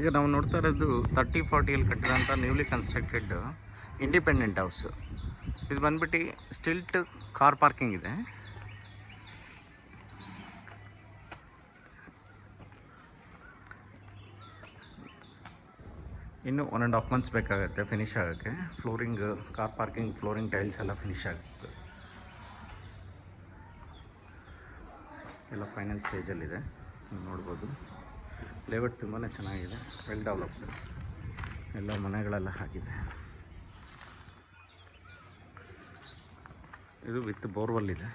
ಈಗ ನಾವು ನೋಡ್ತಾ ಇರೋದು 30-40 ಕಟ್ಟಿರೋಂಥ ನ್ಯೂಲಿ ಕನ್ಸ್ಟ್ರಕ್ಟೆಡ್ ಇಂಡಿಪೆಂಡೆಂಟ್ ಹೌಸು. ಇದು ಬಂದ್ಬಿಟ್ಟು ಸ್ಟಿಲ್ಟ್ ಕಾರ್ ಪಾರ್ಕಿಂಗ್ ಇದೆ. ಇನ್ನು 1.5 months ಬೇಕಾಗುತ್ತೆ ಫಿನಿಷ್ ಆಗೋಕ್ಕೆ. Flooring, car parking flooring tiles ಎಲ್ಲ ಫಿನಿಷ್ ಆಗುತ್ತೆ. ಎಲ್ಲ ಫೈನಲ್ ಸ್ಟೇಜಲ್ಲಿದೆ, ನೋಡ್ಬೋದು. ಲೇಔಟ್ ತುಂಬಾ ಚೆನ್ನಾಗಿದೆ, ವೆಲ್ ಡೆವಲಪ್ಡ್. ಎಲ್ಲ ಮನೆಗಳೆಲ್ಲ ಆಗಿದೆ. ಇದು ವಿತ್ ಬೋರ್ವೆಲ್ ಇದೆ.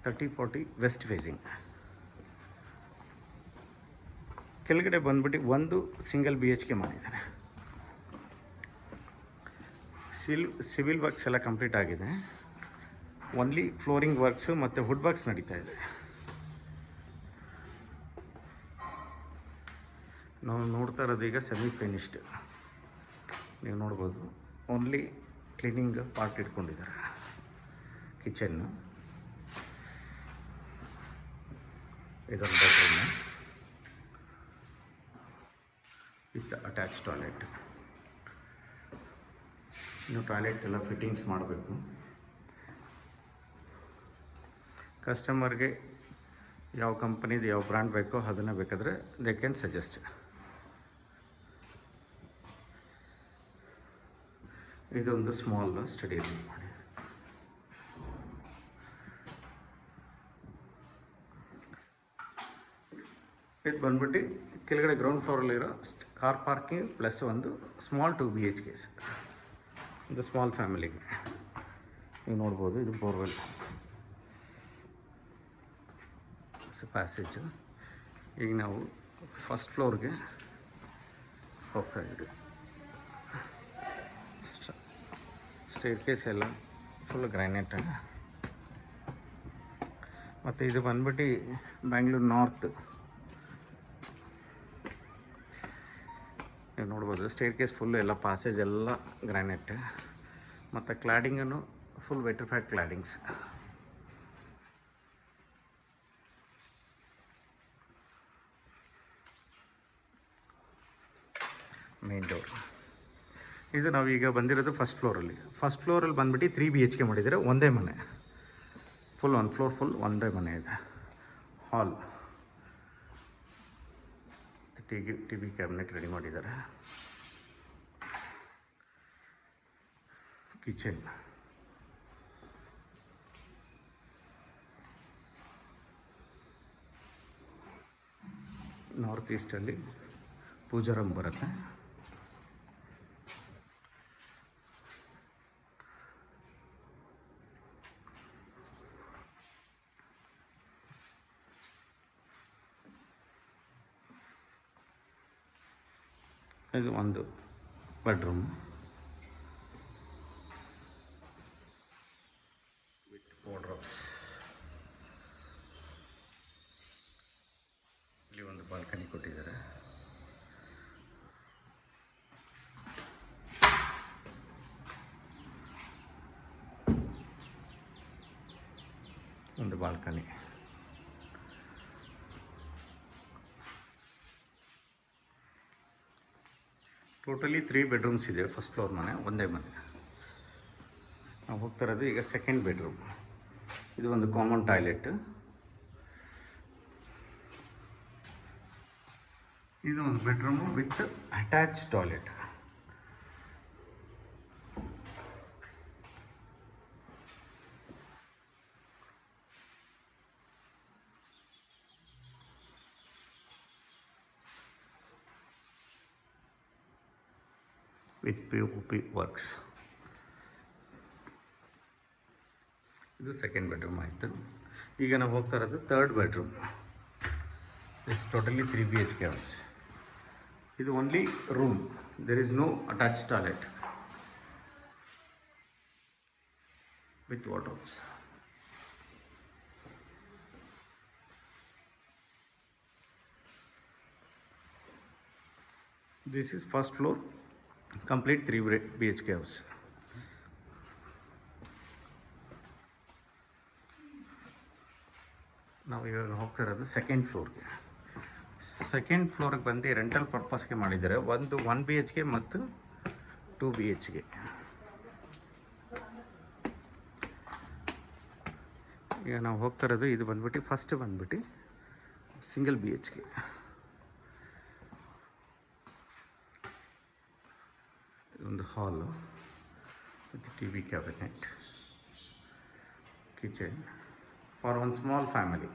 30-40 ವೆಸ್ಟ್ ಫೇಸಿಂಗ್. ಕೆಳಗಡೆ ಬಂದ್ಬಿಟ್ಟು ಒಂದು ಸಿಂಗಲ್ BHK ಮಾಡಿದ್ದಾರೆ. ಸಿವಿಲ್ ವರ್ಕ್ಸ್ ಎಲ್ಲ ಕಂಪ್ಲೀಟ್ ಆಗಿದೆ. ಓನ್ಲಿ ಫ್ಲೋರಿಂಗ್ ವರ್ಕ್ಸು ಮತ್ತು ವುಡ್ ವರ್ಕ್ಸ್ ನಡೀತಾ ಇದೆ. ನಾವು ನೋಡ್ತಾ ಇರೋದು ಈಗ ಸೆಮಿ ಫಿನಿಶ್ಡ್. ನೀವು ನೋಡ್ಬೋದು, ಓನ್ಲಿ ಕ್ಲೀನಿಂಗ್ ಪಾರ್ಟ್ ಇಟ್ಕೊಂಡಿದ್ದಾರೆ. ಕಿಚನ್ನು, ಇದೊಂದು ಬೆಡ್ರೂಮು ವಿತ್ ಅಟ್ಯಾಚ್ ಟಾಯ್ಲೆಟ್. ಇನ್ನು ಟಾಯ್ಲೆಟ್ ಎಲ್ಲ ಫಿಟ್ಟಿಂಗ್ಸ್ ಮಾಡಬೇಕು. ಕಸ್ಟಮರ್ಗೆ ಯಾವ ಕಂಪನಿದು ಯಾವ ಬ್ರ್ಯಾಂಡ್ ಬೇಕೋ ಅದನ್ನು ಬೇಕಾದರೆ ದೇ ಕ್ಯಾನ್ ಸಜೆಸ್ಟ್. ಇದೊಂದು ಸ್ಮಾಲ್ ಸ್ಟಡಿ ರೂಮ್ ಮಾಡಿ. ಇದು ಬಂದ್ಬಿಟ್ಟು ಕೆಳಗಡೆ ಗ್ರೌಂಡ್ ಫ್ಲೋರಲ್ಲಿರೋ ಕಾರ್ ಪಾರ್ಕಿಂಗ್ ಪ್ಲಸ್ ಒಂದು ಸ್ಮಾಲ್ 2 BHKs. ಇದು ಸ್ಮಾಲ್ ಫ್ಯಾಮಿಲಿಗೆ. ನೀವು ನೋಡ್ಬೋದು, ಇದು ಬೋರ್ವೆಲ್ ಪ್ಯಾಸೇಜು. ಈಗ ನಾವು ಫಸ್ಟ್ ಫ್ಲೋರ್ಗೆ ಹೋಗ್ತಾಯಿದ್ದೀವಿ. ಸ್ಟೇರ್ ಕೇಸ್ ಎಲ್ಲ ಫುಲ್ ಗ್ರಾನೈಟ್. ಮತ್ತು ಇದು ಬಂದ್ಬಿಟ್ಟು ಬ್ಯಾಂಗ್ಳೂರು ನಾರ್ತ್. ನೀವು ನೋಡ್ಬೋದು, ಸ್ಟೇರ್ ಕೇಸ್ ಫುಲ್ಲು ಎಲ್ಲ ಪಾಸೇಜ್ ಎಲ್ಲ ಗ್ರಾನೈಟ್. ಮತ್ತು ಕ್ಲಾಡಿಂಗನ್ನು full vitrified claddings. Main door. ಇದು ನಾವೀಗ ಬಂದಿರೋದು ಫಸ್ಟ್ ಫ್ಲೋರಲ್ಲಿ ಬಂದ್ಬಿಟ್ಟು 3 BHK ಮಾಡಿದ್ದಾರೆ. ಒಂದೇ ಮನೆ, ಫುಲ್ 1 ಫ್ಲೋರ್ ಫುಲ್ ಒಂದೇ ಮನೆ ಇದೆ. ಹಾಲ್, TV ಕ್ಯಾಬಿನೆಟ್ ರೆಡಿ ಮಾಡಿದ್ದಾರೆ. ಕಿಚನ್, ನಾರ್ತ್ ಈಸ್ಟಲ್ಲಿ ಪೂಜಾ ರೂಮ್ ಬರುತ್ತೆ. ಇದು ಒಂದು ಬೆಡ್ರೂಮ್ ವಿತ್ ವಾರ್ಡ್ರೋಬ್ಸ್. ಇಲ್ಲಿ ಒಂದು ಬಾಲ್ಕನಿ ಕೊಟ್ಟಿದ್ದಾರೆ. ಒಂದು ಬಾಲ್ಕನಿ. ಟೋಟಲಿ 3 ಬೆಡ್ರೂಮ್ಸ್ ಇದೆ. ಫಸ್ಟ್ ಫ್ಲೋರ್ ಮನೆ, ಒಂದೇ ಮನೆ. ನಾವು ಹೋಗ್ತಾ ಇರೋದು ಈಗ ಸೆಕೆಂಡ್ ಬೆಡ್ರೂಮ್. ಇದು ಒಂದು ಕಾಮನ್ ಟಾಯ್ಲೆಟ್. ಇದು ಒಂದು bedroom with attach toilet. With POP works. ಇದು ಸೆಕೆಂಡ್ ಬೆಡ್ರೂಮ್ ಆಯಿತು. ಈಗ ನಾವು ಹೋಗ್ತಾ ಇರೋದು third bedroom. It's totally 3 BHK house. ಇದು only room, there is no attach toilet with wardrobes. This is first floor, complete 3 BHK house. ನಾವು ಇವಾಗ ಹೋಗ್ತಾ ಇರೋದು ಸೆಕೆಂಡ್ ಫ್ಲೋರ್ಗೆ. ಸೆಕೆಂಡ್ ಫ್ಲೋರಿಗೆ ಬಂದು ರೆಂಟಲ್ ಪರ್ಪಸ್ಗೆ ಮಾಡಿದ್ದಾರೆ. ಒಂದು 1 BHK ಮತ್ತು 2 BHK. ಈಗ ನಾವು ಹೋಗ್ತಾ ಇರೋದು ಇದು ಬಂದ್ಬಿಟ್ಟು ಫಸ್ಟ್ ಬಂದ್ಬಿಟ್ಟು ಸಿಂಗಲ್ BHK. ಇದೊಂದು hall with TV cabinet, kitchen for one small family.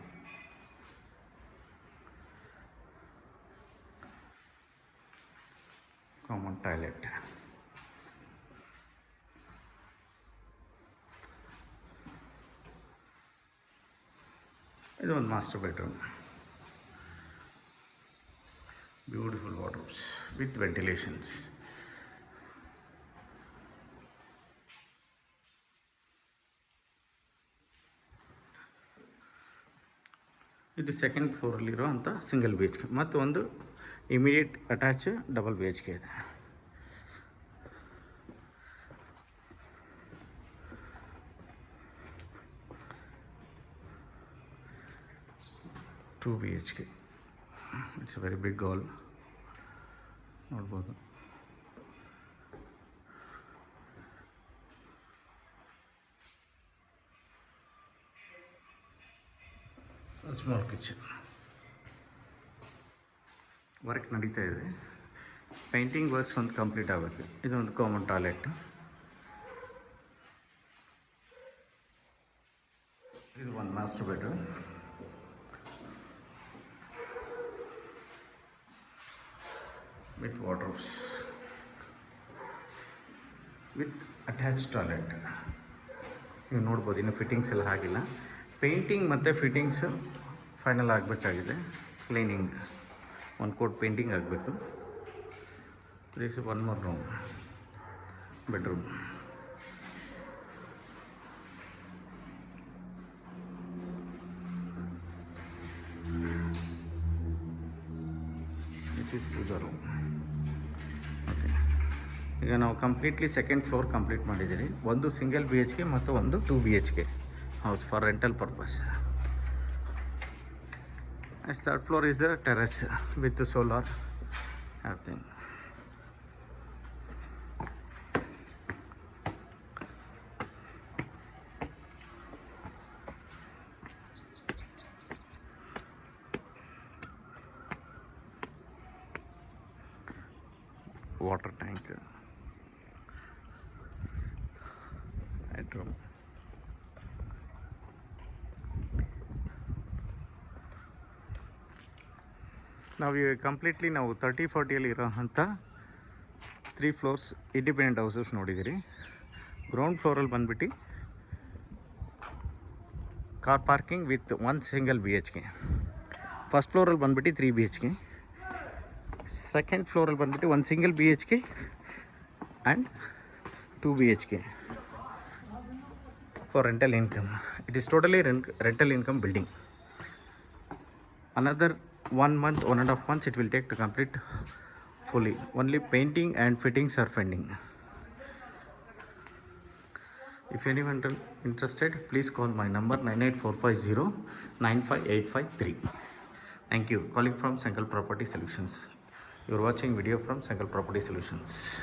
Common toilet. ಇದು ಒಂದು master bedroom. Beautiful wardrobes with ventilations. ಇದು ಸೆಕೆಂಡ್ ಫ್ಲೋರಲ್ಲಿರೋ ಅಂಥ ಸಿಂಗಲ್ BHK ಮತ್ತು ಒಂದು ಇಮಿಡಿಯೇಟ್ ಅಟ್ಯಾಚ್ ಡಬಲ್ BHK ಇದೆ. Two BHK. It's a very big hall ನೋಡ್ಬೋದು. Small kitchen. Work ನಡೀತಾ ಇದೆ. ಪೇಂಟಿಂಗ್ ವರ್ಕ್ಸ್ ಒಂದು ಕಂಪ್ಲೀಟ್ ಆಗಬೇಕು. ಇದೊಂದು ಕಾಮನ್ ಟಾಯ್ಲೆಟ್. ಇದು ಒಂದು master bedroom. With wardrobes with attach toilet. ನೀವು ನೋಡ್ಬೋದು, ಇನ್ನು ಫಿಟ್ಟಿಂಗ್ಸ್ ಎಲ್ಲ ಆಗಿಲ್ಲ. ಪೇಂಟಿಂಗ್ ಮತ್ತು ಫಿಟ್ಟಿಂಗ್ಸು ಫೈನಲ್ ಆಗಬೇಕಾಗಿದೆ. ಕ್ಲೀನಿಂಗ್, ಒಂದು ಕೋಟ್ ಪೇಂಟಿಂಗ್ ಆಗಬೇಕು. This one more room, bedroom. This is puja room. Okay, ಈಗ ನಾವು ಕಂಪ್ಲೀಟ್ಲಿ ಸೆಕೆಂಡ್ ಫ್ಲೋರ್ ಕಂಪ್ಲೀಟ್ ಮಾಡಿದ್ದೀರಿ. ಒಂದು ಸಿಂಗಲ್ BHK ಮತ್ತು ಒಂದು 2 BHK house for rental purpose. And third floor is the terrace with the solar everything. Water tank, bedroom. ನಾವು ಈಗ completely ನಾವು 30-40 ಇರೋಂಥ 3 ಫ್ಲೋರ್ಸ್ ಇಂಡಿಪೆಂಡೆಂಟ್ ಹೌಸಸ್ ನೋಡಿದ್ದೀರಿ. ಗ್ರೌಂಡ್ ಫ್ಲೋರಲ್ಲಿ ಬಂದ್ಬಿಟ್ಟು car parking with one single BHK. First ಫ್ಲೋರಲ್ಲಿ ಬಂದ್ಬಿಟ್ಟು 3 BHK. ಸೆಕೆಂಡ್ ಫ್ಲೋರಲ್ಲಿ ಬಂದ್ಬಿಟ್ಟು ಒಂದು single BHK and 2 BHK for rental income. It is totally rental income building. Another 1 month, 1.5 months it will take to complete fully. Only painting and fittings are pending. If anyone interested, please call my number 98450 Thank you. Calling from Sankalp Property Solutions. You are watching video from Sankalp Property Solutions.